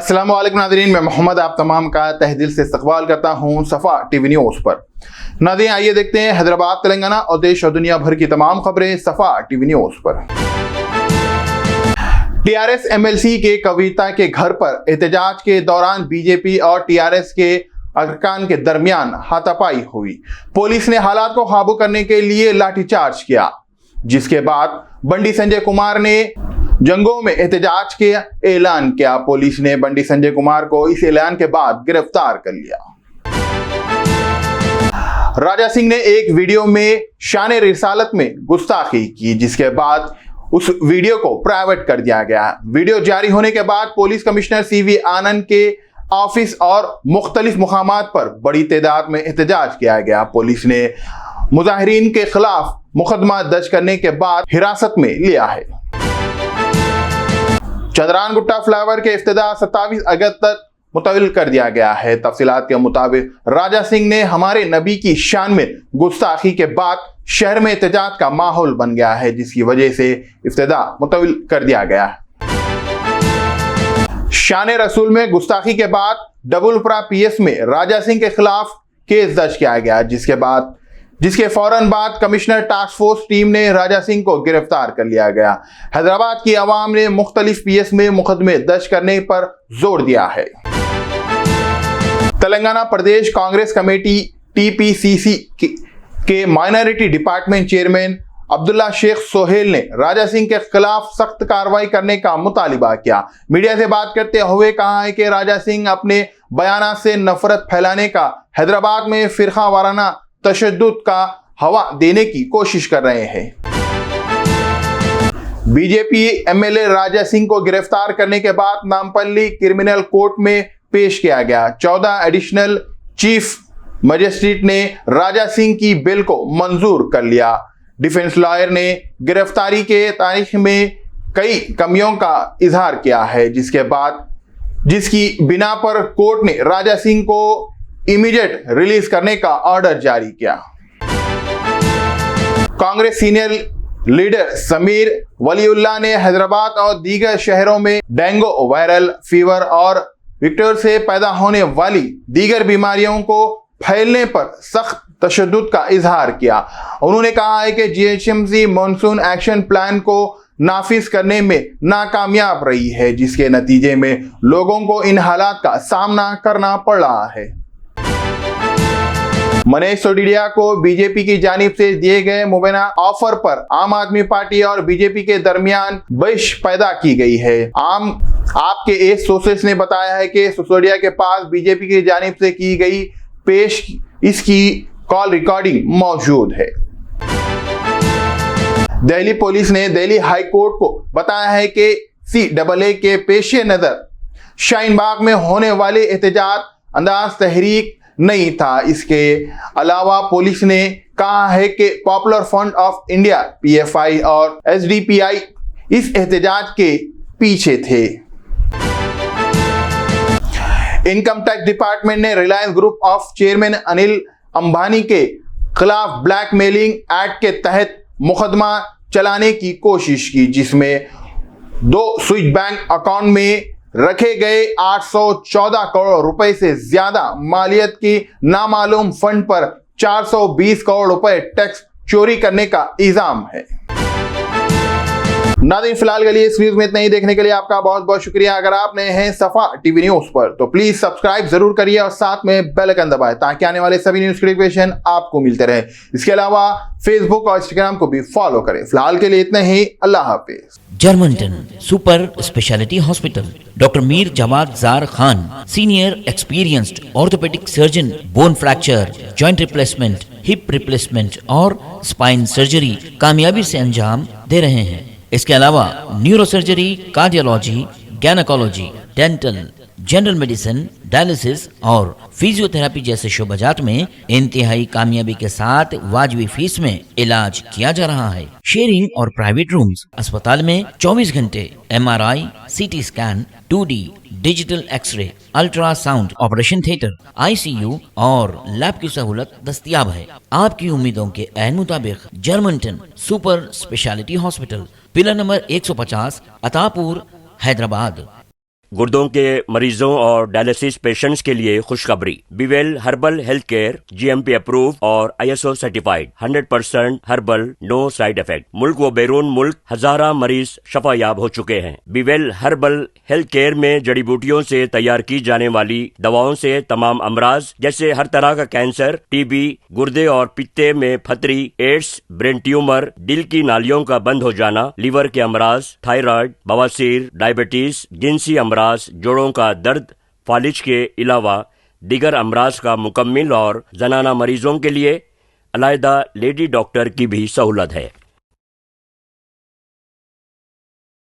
अस्सलाम वालेकुम नाज़रीन, मैं मोहम्मद आप तमाम का तहे दिल से इस्तकबाल करता हूँ सफ़ा टीवी न्यूज़ पर। नाज़रीन आइए देखते हैं हैदराबाद, तेलंगाना और देश और दुनिया भर की तमाम खबरें सफ़ा टीवी न्यूज़ पर। टीआरएस एमएलसी के कविता के घर पर एहतजाज के दौरान बीजेपी और टीआरएस के अरकान के दरमियान हाथापाई हुई। पुलिस ने हालात को काबू करने के लिए लाठीचार्ज किया, जिसके बाद बंडी संजय कुमार ने जंगों में एहतजाज के ऐलान किया। पुलिस ने बंडी संजय कुमार को इस ऐलान के बाद गिरफ्तार कर लिया। राजा सिंह ने एक वीडियो में शान रिसालत में गुस्ताखी की, जिसके बाद उस वीडियो को प्राइवेट कर दिया गया। वीडियो जारी होने के बाद पुलिस कमिश्नर सीवी आनंद के ऑफिस और मुख्तलिफ मुकामात पर बड़ी तादाद में एहतजाज किया गया। पुलिस ने मुजाहिरीन के खिलाफ मुकदमा दर्ज करने के बाद हिरासत में लिया है। चंद्रान गुट्टा फ्लाईओवर के इफ्तिताह 27 अगस्त तक मुतविल कर दिया गया है। तफसीलात के मुताबिक राजा सिंह ने हमारे नबी की शान में गुस्ताखी के बाद शहर में एहतजाज का माहौल बन गया है, जिसकी वजह से इफ्तिताह मुतविल कर दिया गया है। शान रसूल में गुस्ताखी के बाद डबुलपुरा पीएस में राजा सिंह के खिलाफ केस दर्ज किया गया, जिसके फौरन बाद कमिश्नर टास्क फोर्स टीम ने राजा सिंह को गिरफ्तार कर लिया गया। हैदराबाद की आवाम ने मुख्तलिफ पीएस में मुकदमे दर्ज करने पर जोर दिया है। तेलंगाना प्रदेश कांग्रेस कमेटी टीपीसीसी के minority department chairman Abdullah Sheikh Sohail ने राजा सिंह के खिलाफ सख्त कार्रवाई करने का मुतालिबा किया। मीडिया से बात करते हुए कहा है कि राजा सिंह अपने बयान से नफरत फैलाने का, हैदराबाद में फिरका वाराना तशद्दुद का हवा देने की कोशिश कर रहे हैं। बीजेपी एमएलए राजा सिंह को गिरफ्तार करने के बाद नामपल्ली क्रिमिनल कोर्ट में पेश किया गया। 14 एडिशनल चीफ मजिस्ट्रेट ने राजा सिंह की बेल को मंजूर कर लिया। डिफेंस लॉयर ने गिरफ्तारी के तारीख में कई कमियों का इजहार किया है, जिसकी बिना पर कोर्ट ने राजा सिंह को इमीडिएट रिलीज करने का ऑर्डर जारी किया। कांग्रेस सीनियर लीडर समीर वलीउल्लाह ने हैदराबाद और दीगर शहरों में डेंगू, वायरल फीवर और विक्टर से पैदा होने वाली दीगर बीमारियों को फैलने पर सख्त तशद्दुद का इजहार किया। उन्होंने कहा है कि जीएचएमसी मॉनसून एक्शन प्लान को नाफिज करने में नाकामयाब रही है, जिसके नतीजे में लोगों को इन हालात का सामना करना पड़ रहा है। मनीष सिसोदिया को बीजेपी की जानिब से दिए गए मुबैना ऑफर पर आम आदमी पार्टी और बीजेपी के दरमियान बहस पैदा की गई है। आपके एक सोर्सेस ने बताया है कि सिसोदिया के पास बीजेपी की जानिब से की गई पेश इसकी कॉल रिकॉर्डिंग मौजूद है। दिल्ली पुलिस ने दिल्ली हाई कोर्ट को बताया है कि CAA के पेश नजर शाहीन बाग में होने वाले एहतजाज अंदाज तहरीक नहीं था। इसके अलावा पुलिस ने कहा है कि popular front of India PFI और SDPI इस एहतजाज के पीछे थे। इनकम टैक्स डिपार्टमेंट ने Reliance group of chairman Anil Ambani के खिलाफ ब्लैकमेलिंग एक्ट के तहत मुकदमा चलाने की कोशिश की, जिसमें 2 स्विच बैंक अकाउंट में रखे गए 814 करोड़ रुपए से ज्यादा मालियत की नामालूम फंड पर 420 करोड़ रुपए टैक्स चोरी करने का इल्जाम है। नाज़रीन फिलहाल के लिए इस न्यूज में इतना ही। देखने के लिए आपका बहुत बहुत शुक्रिया। अगर आप नए हैं सफा टीवी न्यूज पर तो प्लीज सब्सक्राइब जरूर करिए और साथ में बेल आइकन दबाएं, ताकि आने वाले सभी न्यूज नोटिफिकेशन आपको मिलते रहे। इसके अलावा फेसबुक और इंस्टाग्राम को भी फॉलो करें। फिलहाल के लिए इतना ही। अल्लाह हाफिज। Germanton super speciality hospital, doctor Mir Jawad Jar Khan, senior experienced orthopaedic surgeon, bone fracture, joint replacement, hip replacement और स्पाइन सर्जरी कामयाबी से अंजाम दे रहे हैं। इसके अलावा neuro surgery, cardiology, gynaecology, dental, general medicine, dialysis और फिजियोथेरेपी जैसे शोबाजात में इंतहाई कामयाबी के साथ वाजिबी फीस में इलाज किया जा रहा है। शेयरिंग और प्राइवेट रूम्स, अस्पताल में 24 घंटे MRI, CT scan, 2D digital x ray, ultrasound, operation theatre, ICU और लैब की सहूलत दस्तयाब है। आपकी उम्मीदों के ऐन मुताबिक Germanton super speciality hospital, pillar number 150, Attapur, Hyderabad. गुर्दों के मरीजों और डायलिसिस पेशेंट्स के लिए खुशखबरी। Bewell herbal health care GMP approve और ISO certified, 100% herbal, no side effect. मुल्क व बैरून मुल्क हजारा मरीज शफायाब हो चुके हैं। बीवेल हर्बल हेल्थ केयर में जड़ी बूटियों से तैयार की जाने वाली दवाओं से तमाम अमराज जैसे हर तरह का कैंसर, TB, गुर्दे और पित्ते में फतरी, एड्स, ब्रेन ट्यूमर, दिल की नालियों का बंद हो जाना, लीवर के अमराज, थायराइड, बवासीर, डायबिटीज, जिनसी अमराज, जोड़ों का दर्द, फालिज के अलावा दीगर अमराज का मुकम्मिल और जनाना मरीजों के लिए अलहदा लेडी डॉक्टर की भी सहूलत है।